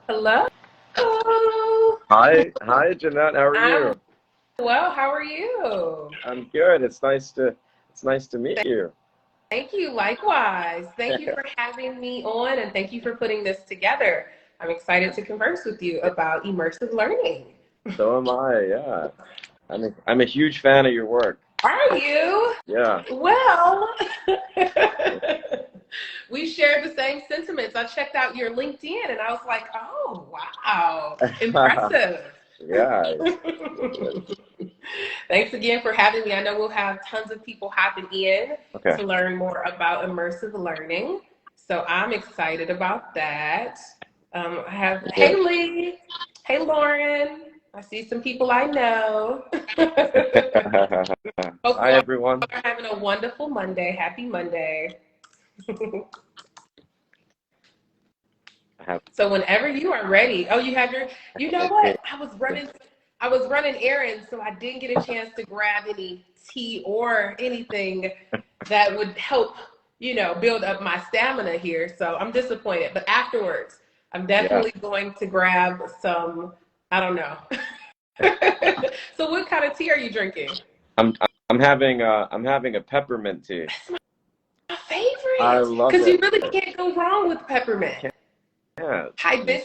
Hello. Hi, Jeanette. How are I'm you? well. How are you? I'm good. It's nice to meet you. Thank you. Likewise. Thank you for having me on and thank you for putting this together. I'm excited to converse with you about immersive learning. So am I. Yeah, I'm a huge fan of your work. Are you? Yeah. Well, we shared the same sentiments. I checked out your LinkedIn and I was like, oh, wow, impressive. Yeah. Thanks again for having me. I know we'll have tons of people hopping in Okay. to learn more about immersive learning. So I'm excited about that. I have, Yeah. hey Lee, hey Lauren. I see some people I know. Hi, Hopefully, all everyone. are having a wonderful Monday. Happy Monday. I have So whenever you are ready, oh, you have your, you know okay. what? I was running errands, so I didn't get a chance to grab any tea or anything that would help, build up my stamina here. So I'm disappointed. But afterwards, I'm Yeah. definitely going to grab some, I don't know. So what kind of tea are you drinking? I'm I'm having a peppermint tea. My I favorite, love because you it. really can't go wrong with You peppermint. can't. You Hibiscus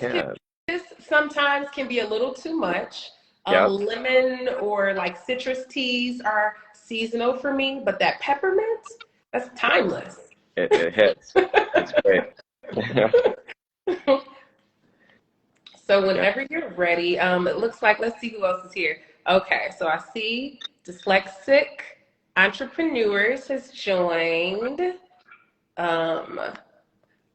can't. sometimes can be a little too much. Yep. Lemon or like citrus teas are seasonal for me, but that peppermint, that's timeless. It hits. It's great. So Yeah. whenever you're ready, it looks like, let's see who else is here. Okay, so I see Dyslexic Entrepreneurs has joined. Um,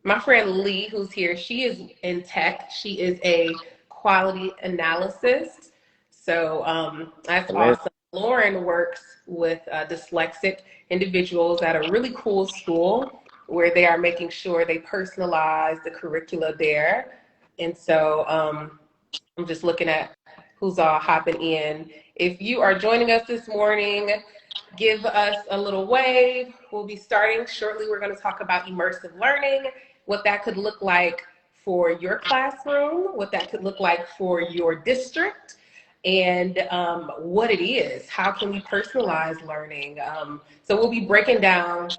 my friend Lee, who's here, she is in tech. She is a quality analysis. So that's Amazing. awesome. Lauren works with dyslexic individuals at a really cool school where they are making sure they personalize the curricula there. And so I'm just looking at who's all hopping in. If you are joining us this morning, give us a little wave. We'll be starting shortly. We're going to talk about immersive learning, what that could look like for your classroom, what that could look like for your district, and what it is. How can we personalize learning? So we'll be breaking down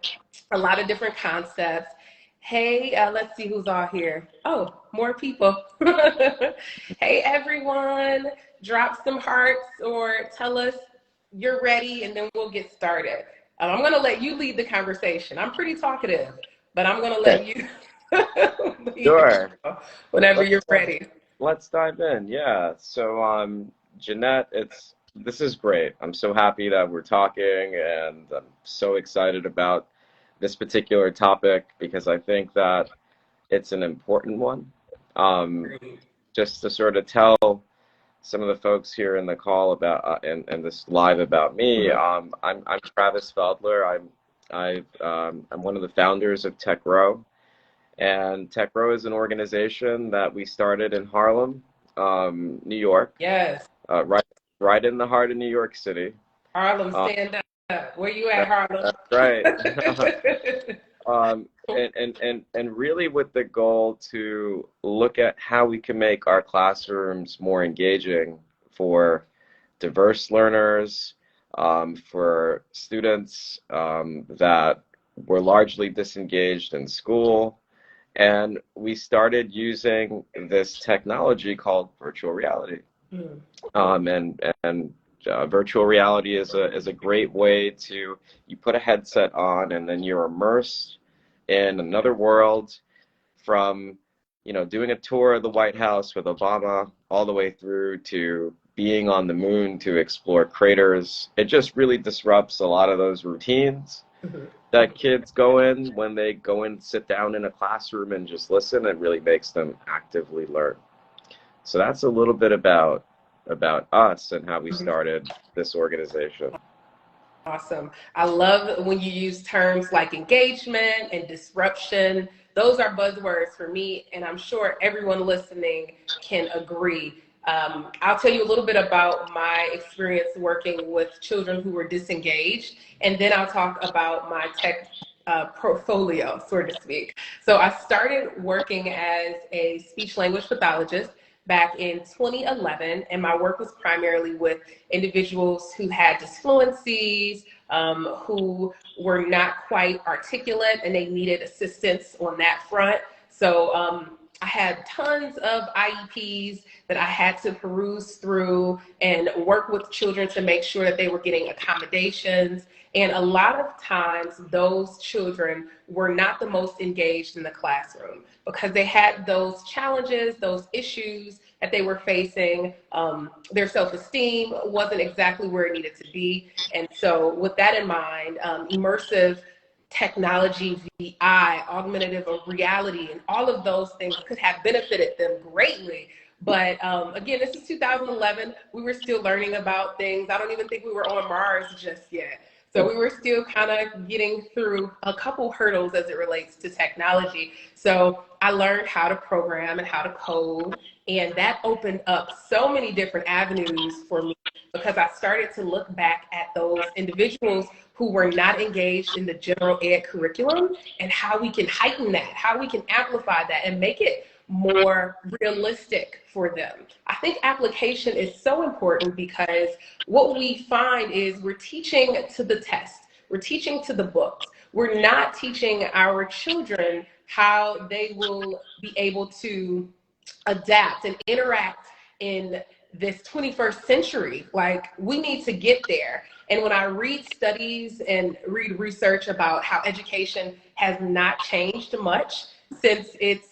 a lot of different concepts. Hey, let's see who's all here. Oh, more people. Hey, everyone. Drop some hearts or tell us you're ready, and then we'll get started. I'm going to let you lead the conversation. I'm pretty talkative, but I'm going to Okay. let you lead Sure. whenever you're Let's ready. let's dive in. Yeah. So, Jeanette, this is great. I'm so happy that we're talking, and I'm so excited about this particular topic because I think that it's an important one. Um, just to sort of tell some of the folks here in the call about and this live about me. I'm Travis Feldler. I'm one of the founders of Techrow, and Techrow is an organization that we started in Harlem, New York, Yes. right in the heart of New York City. Harlem, Uh, stand up. Where you at, that, Harlem? that's right. And really with the goal to look at how we can make our classrooms more engaging for diverse learners, for students that were largely disengaged in school. And we started using this technology called virtual reality. Mm. And virtual reality is a great way to you put a headset on and then you're immersed in another world from doing a tour of the White House with Obama all the way through to being on the moon to explore craters. It just really disrupts a lot of those routines Mhm. that kids go in when they go and sit down in a classroom and just listen. It really makes them actively learn. So that's a little bit about us and how we started this organization. Awesome. I love when you use terms like engagement and disruption. Those are buzzwords for me, and I'm sure everyone listening can agree. I'll tell you a little bit about my experience working with children who were disengaged, and then I'll talk about my tech portfolio, so to speak. So I started working as a speech language pathologist back in 2011, and my work was primarily with individuals who had disfluencies, who were not quite articulate, and they needed assistance on that front. So I had tons of IEPs that I had to peruse through and work with children to make sure that they were getting accommodations. And a lot of times those children were not the most engaged in the classroom because they had those challenges, those issues that they were facing. Their self-esteem wasn't exactly where it needed to be. And so with that in mind, immersive technology, VI, augmentative reality, and all of those things could have benefited them greatly. But again, this is 2011. We were still learning about things. I don't even think we were on Mars just yet. So we were still kind of getting through a couple hurdles as it relates to technology. So I learned how to program and how to code, and that opened up so many different avenues for me because I started to look back at those individuals who were not engaged in the general ed curriculum and how we can heighten that, how we can amplify that and make it more realistic for them. I think application is so important because what we find is we're teaching to the test, we're teaching to the books, we're not teaching our children how they will be able to adapt and interact in this 21st century. Like, we need to get there. And when I read studies and read research about how education has not changed much since its,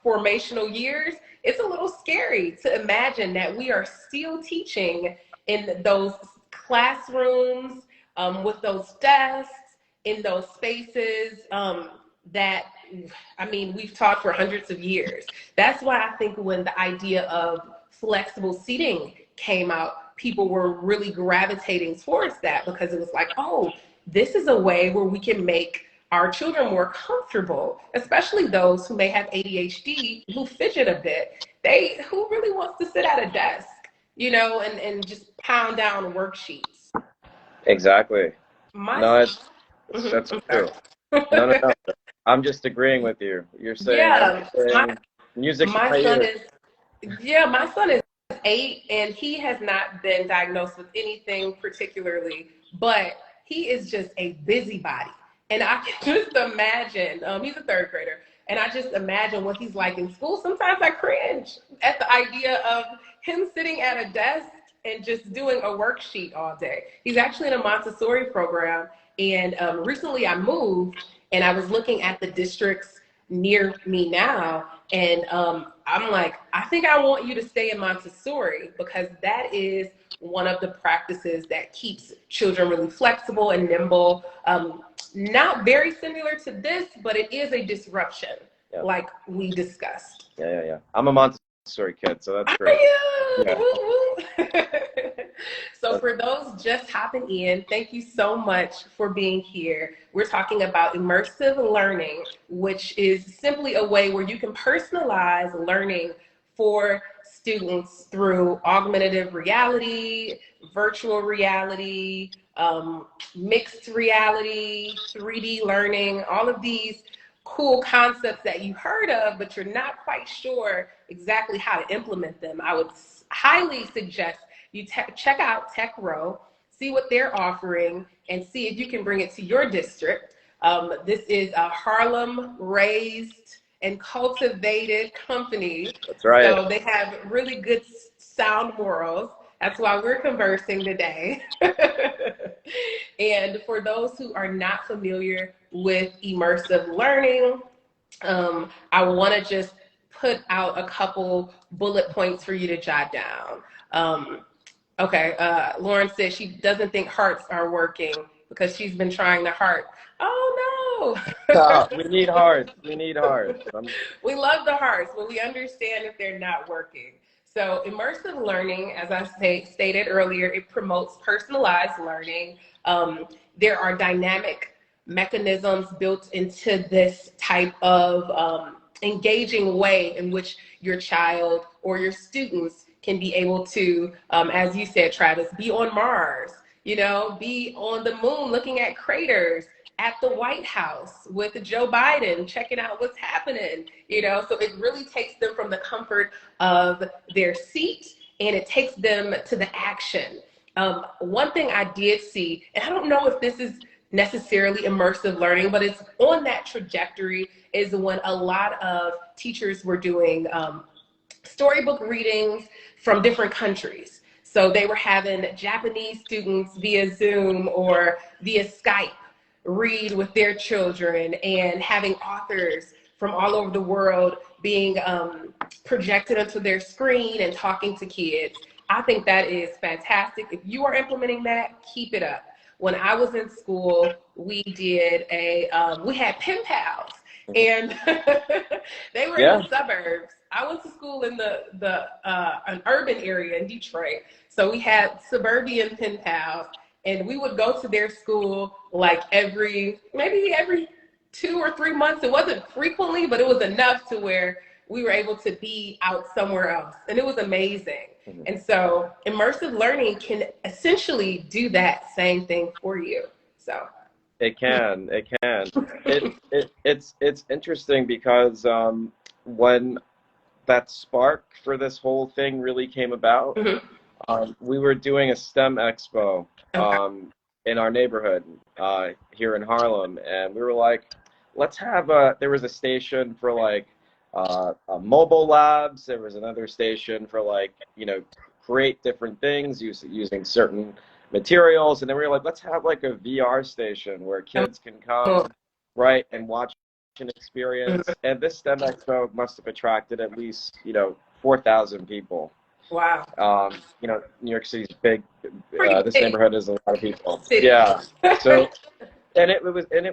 formational years, it's a little scary to imagine that we are still teaching in those classrooms, with those desks, in those spaces that, we've taught for hundreds of years. That's why I think when the idea of flexible seating came out, people were really gravitating towards that because it was like, oh, this is a way where we can make our children more comfortable, especially those who may have ADHD, who fidget a bit. Who really wants to sit at a desk, and just pound down worksheets? Exactly. My, No, Mhm, that's I'm true. No, no, sorry. no. I'm just agreeing with you. You're saying Yeah, everything. Music to my my son ears. is, yeah, my son is 8 and he has not been diagnosed with anything particularly, but he is just a busybody. And I can just imagine, he's a third grader, and I just imagine what he's like in school. Sometimes I cringe at the idea of him sitting at a desk and just doing a worksheet all day. He's actually in a Montessori program, and recently I moved and I was looking at the districts near me now, and I'm like, I think I want you to stay in Montessori because that is one of the practices that keeps children really flexible and nimble. Not very similar to this, but it is a disruption, Yeah. like we discussed. Yeah. I'm a Montessori kid, so that's Are great. you? Yeah. Woo, woo. So for those just hopping in, thank you so much for being here. We're talking about immersive learning, which is simply a way where you can personalize learning for students through augmentative reality, virtual reality, mixed reality, 3D learning, all of these cool concepts that you heard of, but you're not quite sure exactly how to implement them. I would highly suggest you check out Techrow, see what they're offering, and see if you can bring it to your district. This is a Harlem raised and cultivated company. That's right. So they have really good sound morals. That's why we're conversing today. And for those who are not familiar with immersive learning, I want to just put out a couple bullet points for you to jot down. Okay, Lauren said she doesn't think hearts are working because she's been trying the heart. Oh no! We need hearts. We need hearts. We love the hearts, but we understand if they're not working. So immersive learning, as I stated earlier, it promotes personalized learning. There are dynamic mechanisms built into this type of engaging way in which your child or your students can be able to, as you said, Travis, be on Mars, be on the moon looking at craters, at the White House with Joe Biden, checking out what's happening, you know? So it really takes them from the comfort of their seat and it takes them to the action. One thing I did see, and I don't know if this is necessarily immersive learning, but it's on that trajectory, is when a lot of teachers were doing storybook readings from different countries. So they were having Japanese students via Zoom or via Skype read with their children, and having authors from all over the world being projected onto their screen and talking to kids. I think that is fantastic. If you are implementing that, keep it up. When I was in school, we did we had pen pals, and they were in the suburbs. I went to school in an urban area in Detroit, so we had suburban pen pals, and we would go to their school like maybe every 2 or 3 months. It wasn't frequently, but it was enough to where we were able to be out somewhere else, and it was amazing. And so immersive learning can essentially do that same thing for you. So it can. It's interesting because when that spark for this whole thing really came about, we were doing a STEM Expo in our neighborhood here in Harlem, and we were like, let's have there was a station for like mobile labs. There was another station for like, you know, create different things using certain materials. And then we were like, let's have like a VR station where kids can come, right, and watch an experience. And this STEM Expo must have attracted at least, you know, 4,000 people. Wow. You know, New York City's big. This big. neighborhood is a lot of people. City. Yeah. So. And it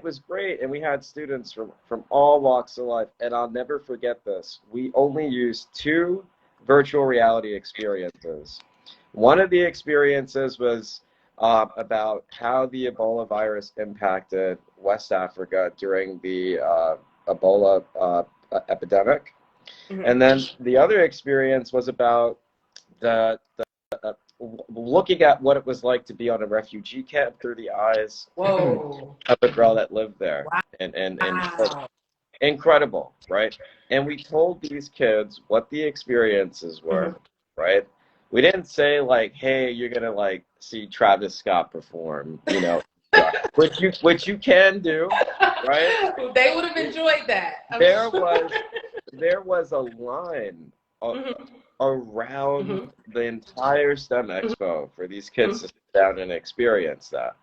was great, and we had students from all walks of life, and I'll never forget this. We only used 2 virtual reality experiences. One of the experiences was about how the Ebola virus impacted West Africa during the Ebola epidemic, and then the other experience was about looking at what it was like to be on a refugee camp through the eyes of a girl that lived there. Wow. And incredible, right? And we told these kids what the experiences were, right? We didn't say like, hey, you're gonna like see Travis Scott perform, you know, which you can do, right? They would have enjoyed that. There was a line around the entire STEM Expo for these kids to sit down and experience that.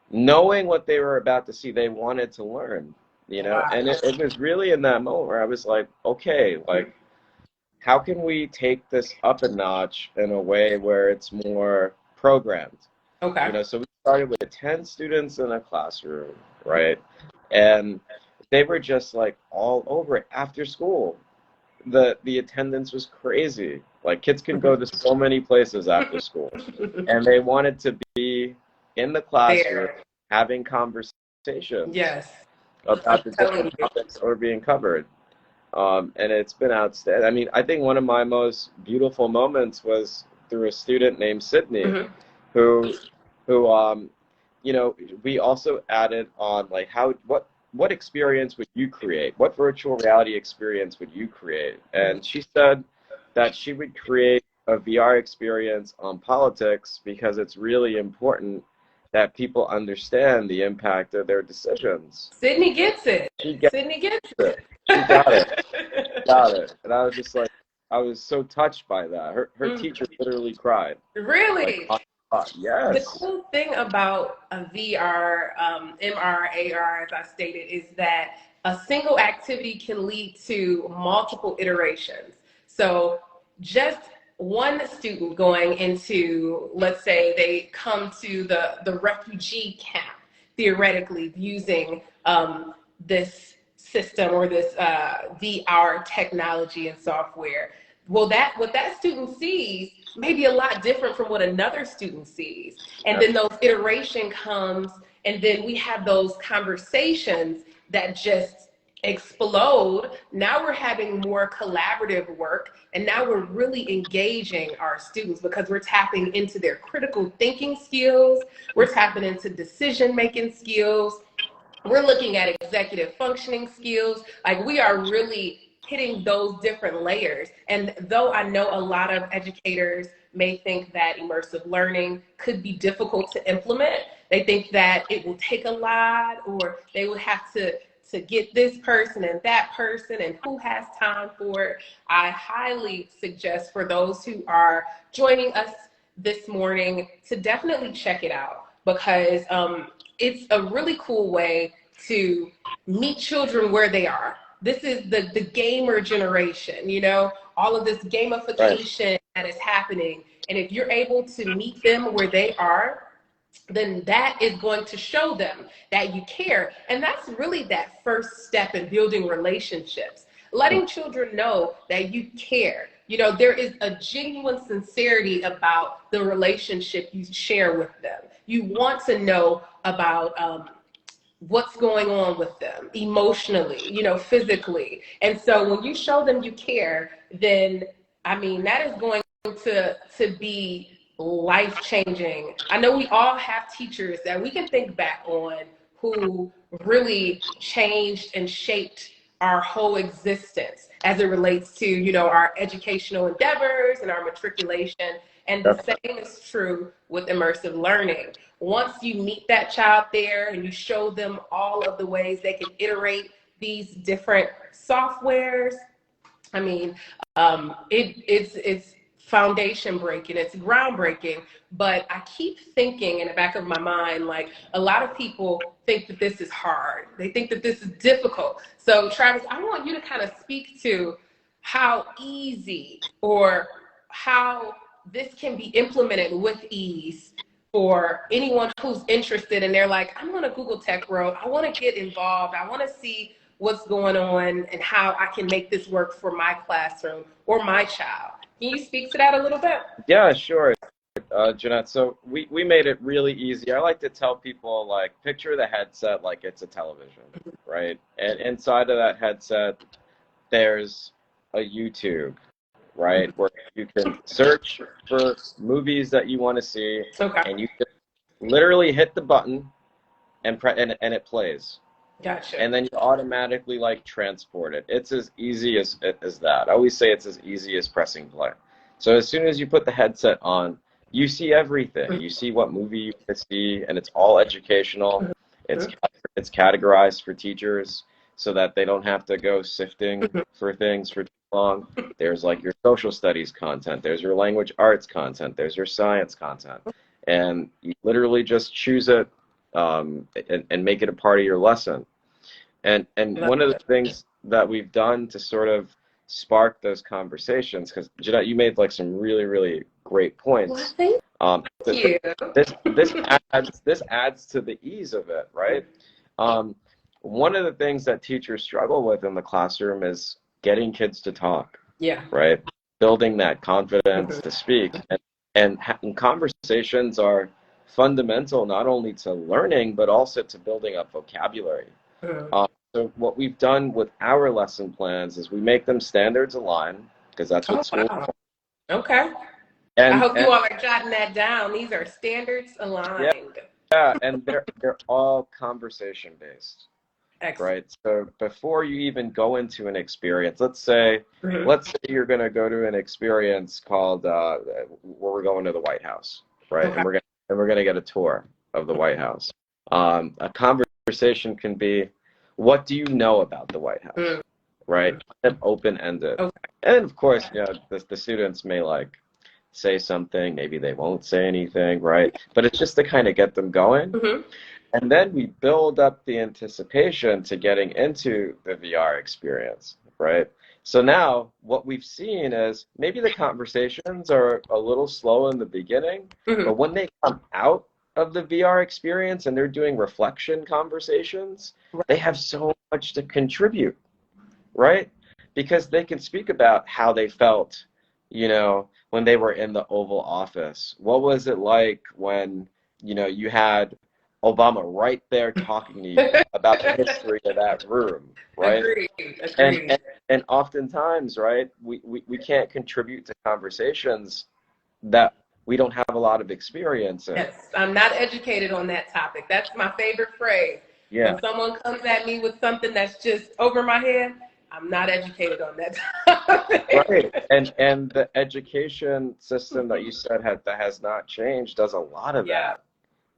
Knowing what they were about to see, they wanted to learn, you know? Wow. And it was really in that moment where I was like, okay, like, how can we take this up a notch in a way where it's more programmed? Okay. You know, so we started with 10 students in a classroom, right? And they were just like all over it after school. The attendance was crazy. Like, kids can go to so many places after school, and they wanted to be in the classroom having conversations about the different topics that were being covered. And it's been outstanding. I mean, I think one of my most beautiful moments was through a student named Sydney, who you know, we also added on like what experience would you create? What virtual reality experience would you create? And she said that she would create a VR experience on politics because it's really important that people understand the impact of their decisions. Sydney gets it. Sydney gets it. She got it. Got it. And I was just like, I was so touched by that. Her teacher literally cried. Really? Like, yes. The cool thing about a VR, MR, AR, as I stated, is that a single activity can lead to multiple iterations. So just one student going into, let's say they come to the refugee camp, theoretically using this system or this VR technology and software. Well, what that student sees may be a lot different from what another student sees. And then those iteration comes, and then we have those conversations that just explode. Now we're having more collaborative work, and now we're really engaging our students because we're tapping into their critical thinking skills, we're tapping into decision-making skills, We're looking at executive functioning skills. Like, we are really hitting those different layers. And though I know a lot of educators may think that immersive learning could be difficult to implement, they think that it will take a lot, or they would have to get this person and that person, and who has time for it. I highly suggest for those who are joining us this morning to definitely check it out, because it's a really cool way to meet children where they are. This is the gamer generation, you know, all of this gamification that is happening. And if you're able to meet them where they are, then that is going to show them that you care. And that's really that first step in building relationships, letting children know that you care. You know, there is a genuine sincerity about the relationship you share with them. You want to know about what's going on with them emotionally, you know, physically. And so when you show them you care, then, I mean, that is going to be life changing. I know we all have teachers that we can think back on who really changed and shaped our whole existence as it relates to, you know, our educational endeavors and our matriculation. And the same is true with immersive learning. Once you meet that child there and you show them all of the ways they can iterate these different softwares, I mean, it's foundation breaking, it's groundbreaking. But I keep thinking in the back of my mind, like, a lot of people think that this is hard. They think that this is difficult. So Travis, I want you to kind of speak to how easy, or how this can be implemented with ease for anyone who's interested, and they're like, I'm going to Google Techrow. I want to get involved. I want to see what's going on and how I can make this work for my classroom or my child. Can you speak to that a little bit? Yeah, sure, Jeanette. So we made it really easy. I like to tell people, like, picture the headset like it's a television, right? And inside of that headset, there's a YouTube, right, where you can search for movies that you want to see, Okay. and you can literally hit the button and and it plays. Gotcha. And then you automatically, like, transport it. It's as easy as that. I always say it's as easy as pressing play. So as soon as you put the headset on, you see everything. You see what movie you want to see, and it's all educational. It's categorized for teachers so that they don't have to go sifting for things for too long. There's, like, your social studies content. There's your language arts content. There's your science content. And you literally just choose it, and make it a part of your lesson. And one of the things that we've done to sort of spark those conversations, because Jeanette, you made, like, some really, really great points. Well, thank you. This adds to the ease of it, right? One of the things that teachers struggle with in the classroom is getting kids to talk. Yeah. Right? Building that confidence to speak. And conversations are fundamental not only to learning, but also to building up vocabulary. So what we've done with our lesson plans is we make them standards aligned, because that's what school. Wow. Okay. And I hope you all are jotting that down. These are standards aligned. Yeah, and they're all conversation based. Excellent. Right? So before you even go into an experience, let's say you're going to go to an experience called where we're going to the White House, right? Okay. And we're going to get a tour of the White House. A conversation can be, what do you know about the White House? Right? Open-ended. Okay. And of course, you know, the students may, like, say something, maybe they won't say anything, right? But it's just to kind of get them going. And then we build up the anticipation to getting into the VR experience, right? So now what we've seen is maybe the conversations are a little slow in the beginning, but when they come out of the VR experience and they're doing reflection conversations, they have so much to contribute, right? Because they can speak about how they felt, you know, when they were in the Oval Office. What was it like when, you know, you had Obama right there talking to you about the history of that room, right? Agreed. And oftentimes, right, we can't contribute to conversations that we don't have a lot of experience in. Yes, I'm not educated on that topic. That's my favorite phrase. Yeah. When someone comes at me with something that's just over my head, I'm not educated on that Right. topic. And the education system that you said that has not changed does a lot of Yeah.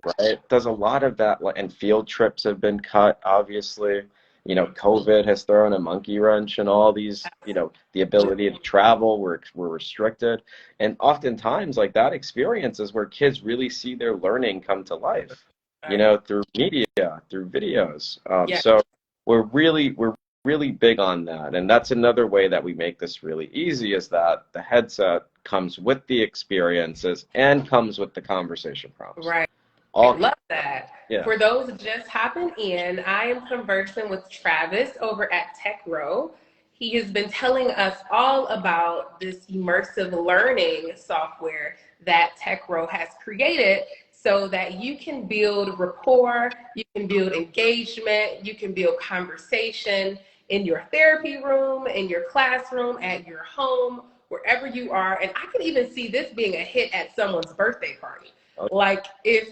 that. Right? Does a lot of that, and field trips have been cut, obviously. You know, COVID has thrown a monkey wrench in all these, the ability to travel, we're restricted. And oftentimes, like that experience is where kids really see their learning come to life, Right. through media, through videos. Yeah. So we're really big on that. And that's another way that we make this really easy is that the headset comes with the experiences and comes with the conversation prompts. Right. All, Love that. yeah. For those just hopping in, I am conversing with Travis over at Techrow. He has been telling us all about this immersive learning software that Techrow has created so that you can build rapport, you can build engagement, you can build conversation in your therapy room, in your classroom, at your home, wherever you are. And I can even see this being a hit at someone's birthday party. Like if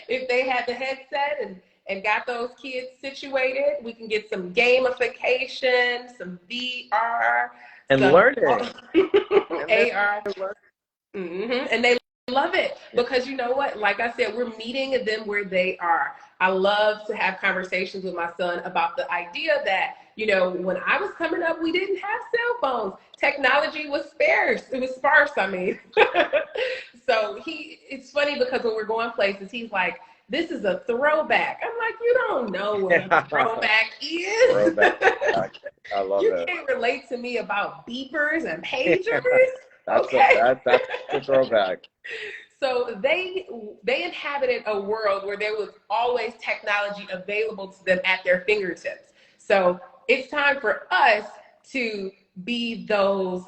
if they had the headset and got those kids situated, we can get some gamification, some VR, And some learning. And they're AR. And they love it yeah. because you know what? Like I said, we're meeting them where they are. I love to have conversations with my son about the idea that, when I was coming up, we didn't have cell phones. Technology was sparse. It was sparse, I mean. So it's funny because when we're going places, he's like, this is a throwback. I'm like, you don't know what a throwback is. Throwback. I love You it. can't relate to me about beepers and pagers. That's Okay. that's the throwback. So they inhabited a world where there was always technology available to them at their fingertips. So it's time for us to be those,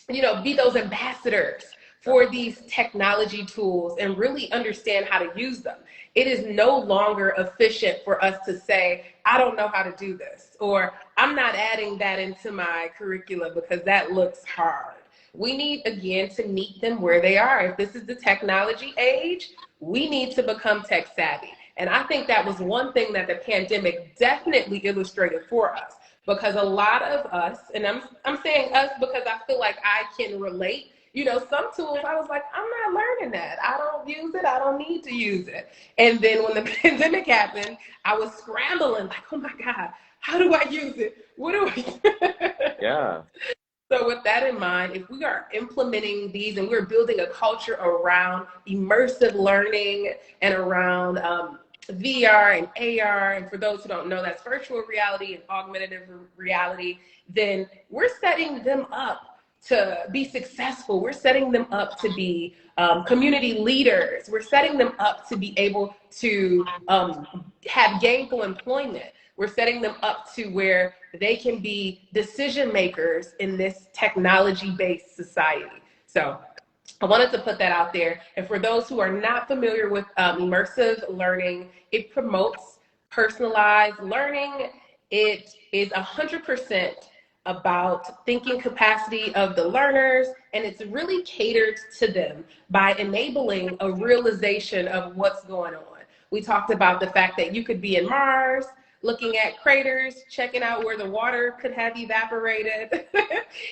be those ambassadors for these technology tools and really understand how to use them. It is no longer efficient for us to say, I don't know how to do this, or I'm not adding that into my curricula because that looks hard. We need, again, to meet them where they are. If this is the technology age, we need to become tech savvy. And I think that was one thing that the pandemic definitely illustrated for us because a lot of us, and I'm saying us because I feel like I can relate. Some tools I was like, I'm not learning that. I don't use it. I don't need to use it. And then when the pandemic happened, I was scrambling like, oh my God, how do I use it? What do I? Yeah. So with that in mind, if we are implementing these and we're building a culture around immersive learning and around VR and AR, and for those who don't know, that's virtual reality and augmentative reality, then we're setting them up to be successful. We're setting them up to be community leaders. We're setting them up to be able to have gainful employment. We're setting them up to where they can be decision makers in this technology-based society. So I wanted to put that out there. And for those who are not familiar with immersive learning, it promotes personalized learning. It is 100% about thinking capacity of the learners, and it's really catered to them by enabling a realization of what's going on. We talked about the fact that you could be in Mars, looking at craters, checking out where the water could have evaporated.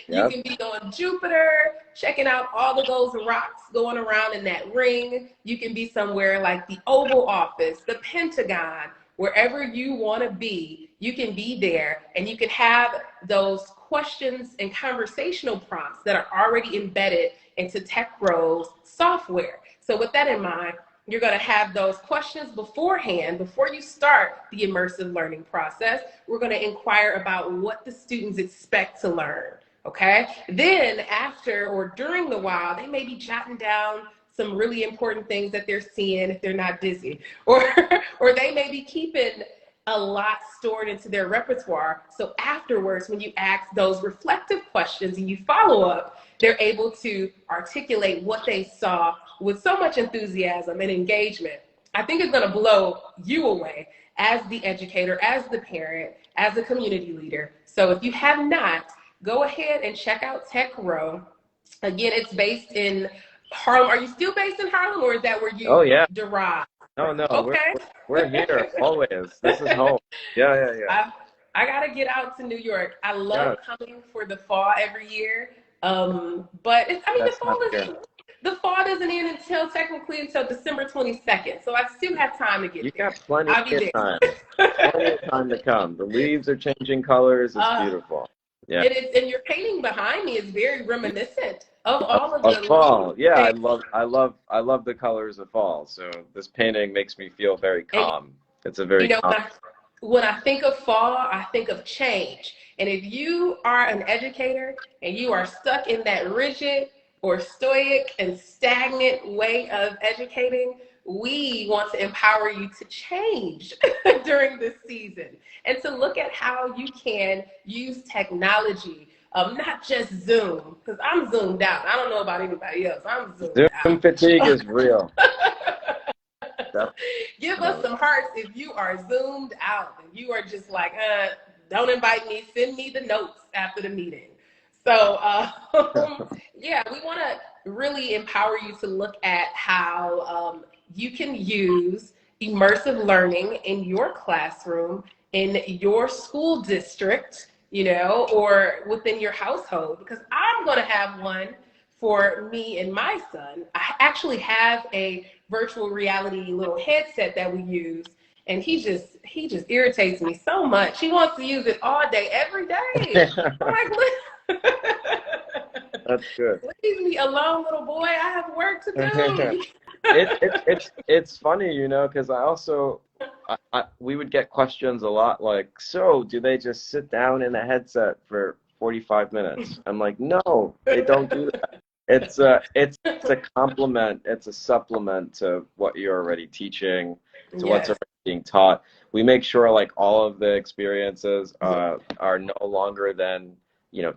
You Yep. can be on Jupiter, checking out all of those rocks going around in that ring. You can be somewhere like the Oval Office, the Pentagon, wherever you want to be, you can be there and you can have those questions and conversational prompts that are already embedded into Techrow's software. So with that in mind, you're going to have those questions beforehand, before you start the immersive learning process. We're going to inquire about what the students expect to learn, okay? Then after or during the while, they may be jotting down some really important things that they're seeing if they're not busy, or they may be keeping a lot stored into their repertoire. So afterwards, when you ask those reflective questions and you follow up, they're able to articulate what they saw with so much enthusiasm and engagement. I think it's going to blow you away as the educator, as the parent, as the community leader. So if you have not, go ahead and check out Techrow. Again, it's based in Harlem. Are you still based in Harlem, or is that where Oh you yeah. derive? No, no, Okay. we're here always. This is home. Yeah, yeah, yeah. I gotta get out to New York. I love Yeah, coming for the fall every year. But I mean, that's not here. the fall doesn't end until technically until December 22nd. So I still have time to You get there. got plenty I'll be of time. Plenty there. of time to come. The leaves are changing colors. It's uh, beautiful. Yeah. and your painting behind me is very reminiscent of all of Of the fall. Yeah, leaves. I love the colors of fall. So this painting makes me feel very And calm. It's a you very know, calm. when I think of fall, I think of change. And if you are an educator and you are stuck in that rigid or stoic and stagnant way of educating, we want to empower you to change during this season and to look at how you can use technology, not just Zoom, because I'm zoomed out. I don't know about anybody else. I'm zoomed Zoom fatigue out. is real. Give us Definitely. some hearts if you are zoomed out and you are just like, don't invite me, send me the notes after the meeting. So, yeah, we want to really empower you to look at how you can use immersive learning in your classroom, in your school district, you know, or within your household, because I'm going to have one for me and my son. I actually have a virtual reality little headset that we use, and he just irritates me so much. He wants to use it all day, every day. I'm like, That's good. leave me alone, little boy. I have work to do. It's funny, you know, because I also we would get questions a lot like, so do they just sit down in a headset for 45 minutes? I'm like, no, they don't do that. It's a complement, it's a supplement to what you're already teaching, to what's Yes. already being taught. We make sure like all of the experiences are no longer than,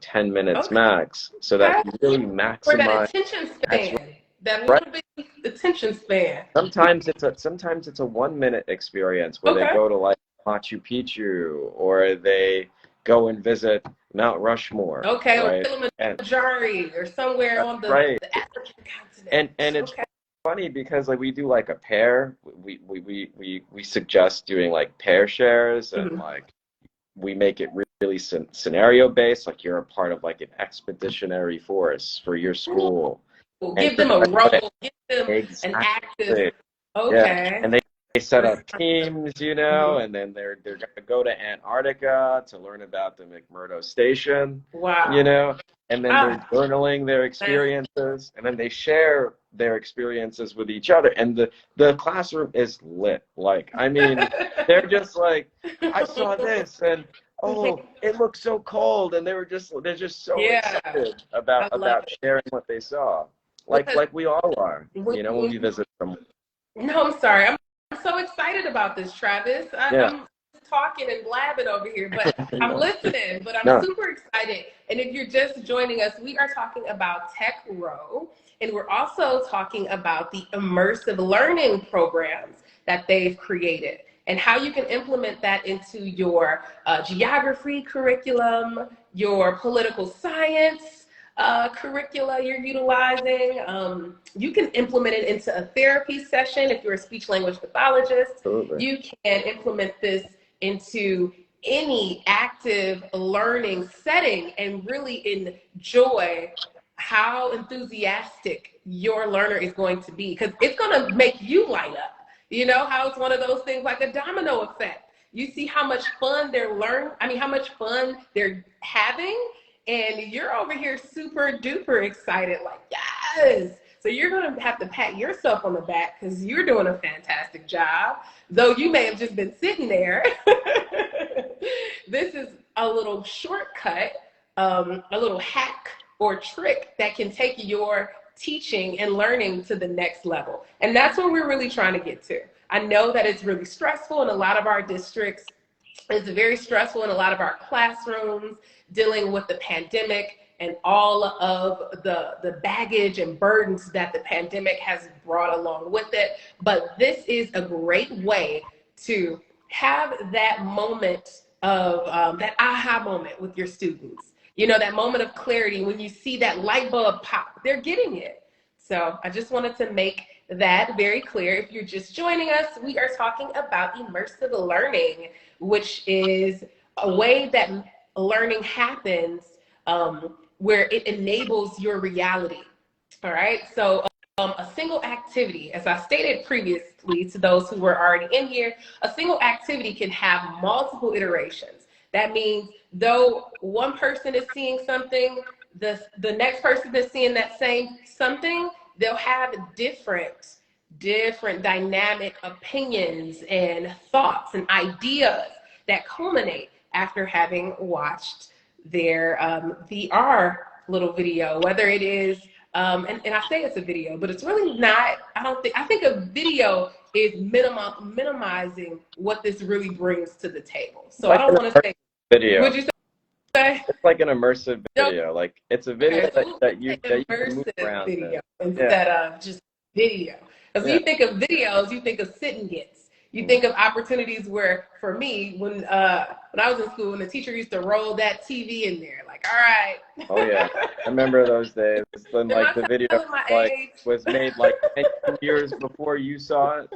10 minutes Okay. max, so that we really For that maximize. attention That's span, that right. little bit attention span. Sometimes it's a 1 minute experience where they Okay. go to like Machu Picchu or they go and visit Mount Rushmore, Okay. Or right? And Kilimanjaro or somewhere that's on right. the African continent. And it's Okay. funny because like we do like a pair. We suggest doing like pair shares and Mhm. like we make it really scenario based. Like you're a part of like an expeditionary force for your school, Cool. and Give you're them a going to role. Give them an active. exactly. Yeah, Okay. and they set up teams, Mhm. and then they're gonna go to Antarctica to learn about the McMurdo Station, Wow. and then they're Ah, journaling their that's experiences, and then they share their experiences with each other, and the classroom is lit. Like, I mean, they're just like, I saw this, and oh, it looks so cold, and they're just so yeah, excited I love about it sharing what they saw, because like we all are, when when we visit them. no, I'm sorry. I'm so excited about this, Travis. Yeah. I'm talking and blabbing over here, but I'm listening, but I'm No, super excited. And if you're just joining us, we are talking about Techrow, and we're also talking about the immersive learning programs that they've created and how you can implement that into your geography curriculum, your political science curricula you're utilizing. You can implement it into a therapy session if you're a speech language pathologist. absolutely. You can implement this into any active learning setting and really enjoy how enthusiastic your learner is going to be, because it's going to make you light up. You know how it's one of those things like a domino effect. You see how much fun how much fun they're having, and you're over here super duper excited, like, yes. So you're going to have to pat yourself on the back because you're doing a fantastic job, though you may have just been sitting there. This is a little shortcut, a little hack or trick that can take your teaching and learning to the next level. And that's what we're really trying to get to. I know that it's really stressful in a lot of our districts. It's very stressful in a lot of our classrooms, dealing with the pandemic and all of the baggage and burdens that the pandemic has brought along with it. But this is a great way to have that moment of that aha moment with your students. You know, that moment of clarity when you see that light bulb pop, they're getting it. So I just wanted to make that very clear. If you're just joining us, we are talking about immersive learning, which is a way that learning happens where it enables your reality. All right. So a single activity, as I stated previously to those who were already in here, a single activity can have multiple iterations. That means though one person is seeing something, the next person is seeing that same something, they'll have different dynamic opinions and thoughts and ideas that culminate after having watched their VR little video, whether it is and I say it's a video, but it's really not. I think a video is minimizing what this really brings to the table. So I Like don't an want to immersive say, video. would you say? It's like an immersive No, video. Like it's a video okay, so we'll that say you can move immersive around video in. Yeah, instead of just video. Because yeah. you think of videos, you think of sit and gets. You Mm. think of opportunities where, for me, when I was in school, when the teacher used to roll that TV in there, like, all right. Oh yeah, I remember those days. Then Am like I the video telling my like age? was made like 10 years before you saw it.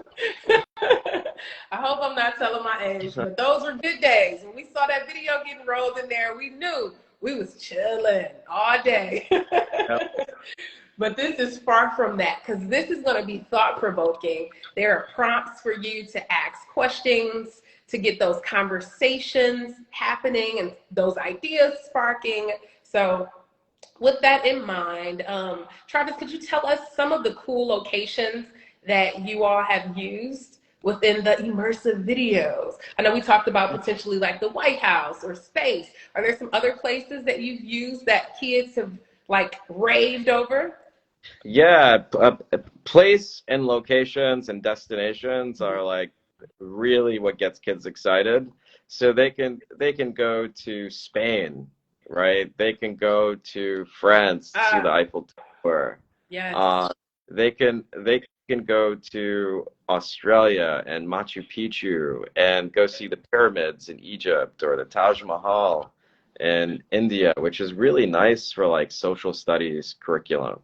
I hope I'm not telling my age, but those were good days. When we saw that video getting rolled in there, we knew we was chilling all day. Yeah. But this is far from that, because this is going to be thought-provoking. There are prompts for you to ask questions, to get those conversations happening and those ideas sparking. So with that in mind, Travis, could you tell us some of the cool locations that you all have used within the immersive videos? I know we talked about potentially like the White House or space. Are there some other places that you've used that kids have like raved over? Yeah, place and locations and destinations are like really what gets kids excited. So they can go to Spain, right? They can go to France to see the Ah, Eiffel Tower. yes. Uh, they can go to Australia and Machu Picchu and go see the pyramids in Egypt or the Taj Mahal in India, which is really nice for like social studies curriculum.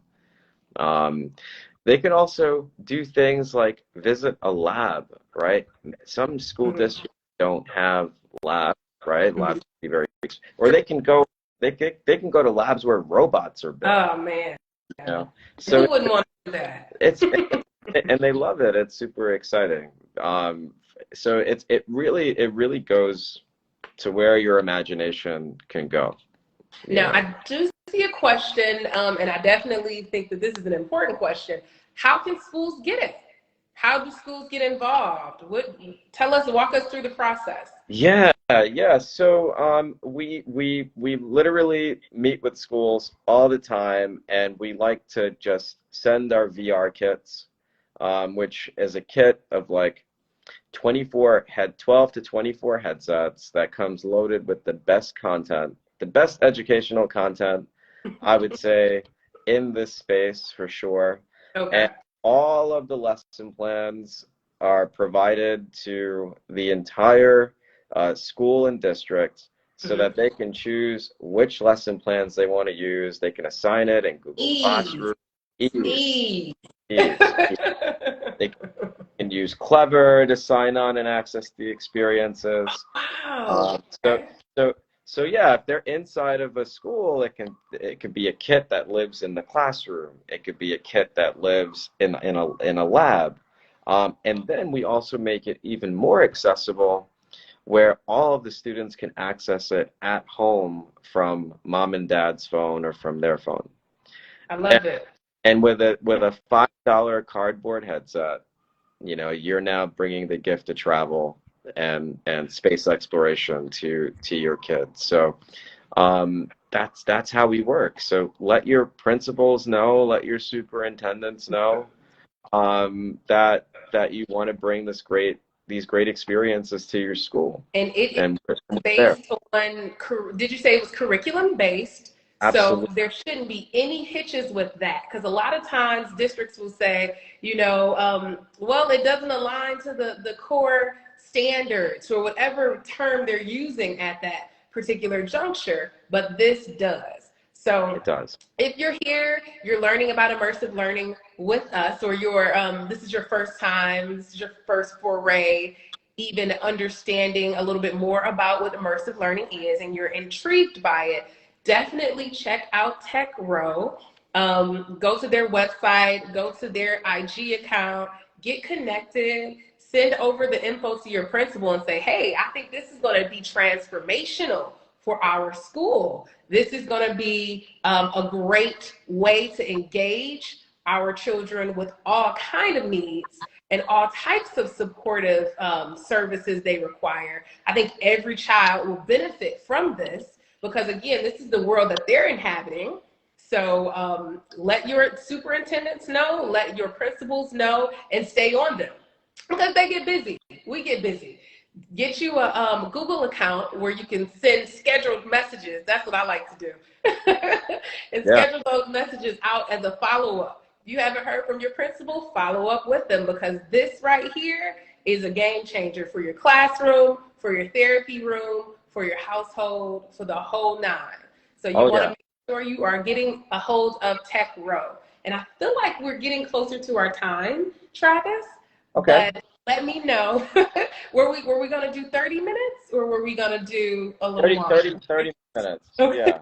Um, they can also do things like visit a lab, right? Some school Mhm. districts don't have labs, right? Mhm. Labs can be very, or they can go to labs where robots are built, Oh man, you know. So who wouldn't want to do that? it's and they love it. It's super exciting. So it really goes to where your imagination can go, you Now, know. I do see a question, and I definitely think that this is an important question. How can schools get it? How do schools get involved? Tell us, walk us through the process. Yeah, yeah. So we literally meet with schools all the time, and we like to just send our VR kits, which is a kit of like 12 to 24 headsets that comes loaded with the best content, the best educational content, I would say, in this space for sure. Okay. And all of the lesson plans are provided to the entire school and district so Mhm. that they can choose which lesson plans they want to use. They can assign it in Google Ease, Classroom. Ease, ease. ease. They can use Clever to sign on and access the experiences. Wow. Um, so Okay. so so yeah, if they're inside of a school, it could be a kit that lives in the classroom. It could be a kit that lives in a lab. And then we also make it even more accessible where all of the students can access it at home from mom and dad's phone or from their phone. I And, love it. and with a $5 cardboard headset, you're now bringing the gift of travel and space exploration to your kids. So that's how we work. So let your principals know, let your superintendents know that you want to bring these great experiences to your school, And it is and we're there. based on, did you say it was curriculum based? So Absolutely. there shouldn't be any hitches with that. Because a lot of times districts will say, well, it doesn't align to the core standards or whatever term they're using at that particular juncture, but this does. So It does. if you're here, you're learning about immersive learning with us, or this is your first time, this is your first foray, even understanding a little bit more about what immersive learning is, and you're intrigued by it, definitely check out Techrow. Go to their website, go to their IG account, get connected, send over the info to your principal and say, hey, I think this is going to be transformational for our school. This is going to be a great way to engage our children with all kind of needs and all types of supportive services they require. I think every child will benefit from this because, again, this is the world that they're inhabiting. So let your superintendents know, let your principals know, and stay on them because they get busy. We get busy. Get you a Google account where you can send scheduled messages. That's what I like to do. And schedule those messages out as a follow-up. You haven't heard from your principal, follow up with them because this right here is a game changer for your classroom, for your therapy room, for your household, for the whole nine. So you want to make sure you are getting a hold of Techrow. And I feel like we're getting closer to our time, Travis. Okay. But let me know. were we going to do 30 minutes or were we going to do a little longer? 30 minutes. Okay. Yeah.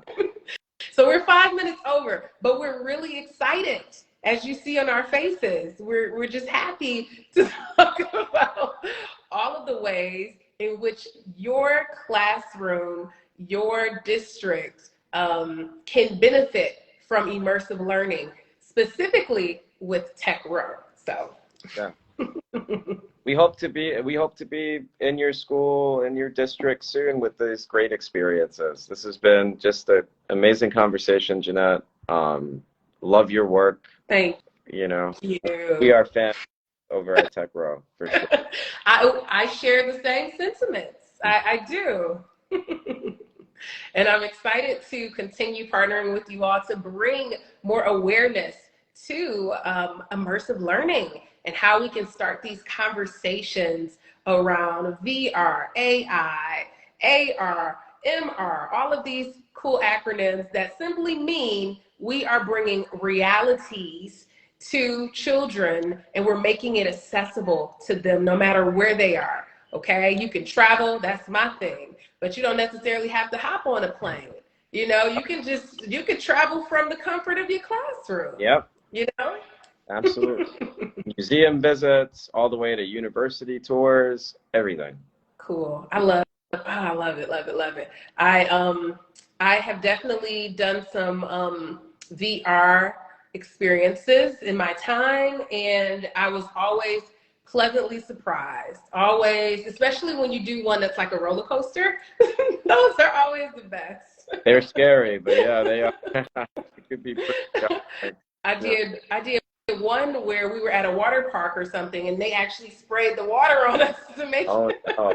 So we're 5 minutes over, but we're really excited. As you see on our faces, we're just happy to talk about all of the ways in which your classroom, your district can benefit from immersive learning, specifically with Techrow. So. Yeah. We hope to be in your school, in your district soon with these great experiences. This has been just an amazing conversation, Jeannette. Love your work. Thank you. You. We are fans over at Techrow for sure. I share the same sentiments. I do. And I'm excited to continue partnering with you all to bring more awareness to immersive learning and how we can start these conversations around VR, AI, AR, MR, all of these cool acronyms that simply mean we are bringing realities to children and we're making it accessible to them no matter where they are. Okay, you can travel, that's my thing, but you don't necessarily have to hop on a plane. You can travel from the comfort of your classroom. Yep. Absolutely. Museum visits, all the way to university tours, everything. Cool. I love it. I have definitely done some VR experiences in my time, and I was always pleasantly surprised. Always, especially when you do one that's like a roller coaster. Those are always the best. They're scary, but yeah, they are. It could be pretty scary. I did one where we were at a water park or something, and they actually sprayed the water on us to make sure. No.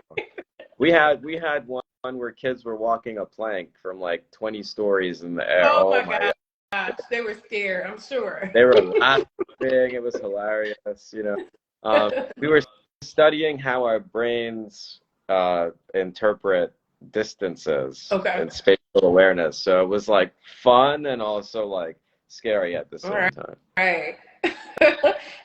We had one where kids were walking a plank from like 20 stories in the air. Oh my gosh, they were scared, I'm sure. They were laughing. It was hilarious. We were studying how our brains interpret distances and spatial awareness. So it was like fun and also like scary at the same time. Right.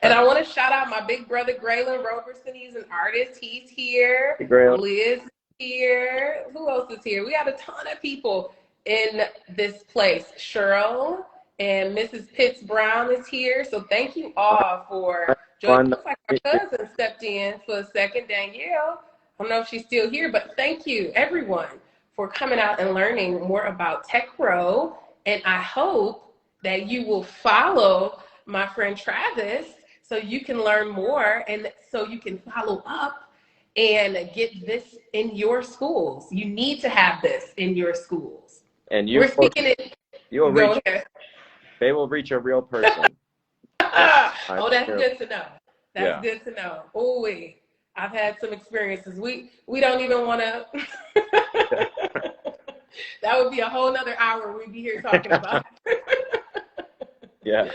And I want to shout out my big brother, Graylin Roberson. He's an artist. He's here. Hey, Graylin. Liz is here. Who else is here? We got a ton of people in this place. Cheryl and Mrs. Pitts Brown is here. So thank you all for joining. Looks like our cousin stepped in for a second, Danielle. I don't know if she's still here, but thank you, everyone, for coming out and learning more about Techrow. And I hope that you will follow my friend Travis so you can learn more and so you can follow up and get this in your schools. You need to have this in your schools. And they will reach a real person. Oh, that's good to know. That's good to know. Oh, wait. I've had some experiences. We don't even want to. That would be a whole nother hour we'd be here talking about. Yeah.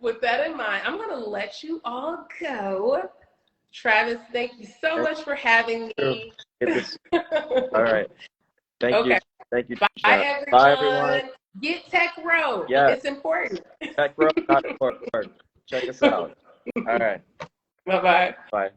With that in mind, I'm going to let you all go. Travis, thank you so much for having me. All right. Thank you. Thank you. Bye, everyone. Bye, everyone. Get Techrow. Yes, It's important. techrow.org. Check us out. All right. Bye bye. Bye.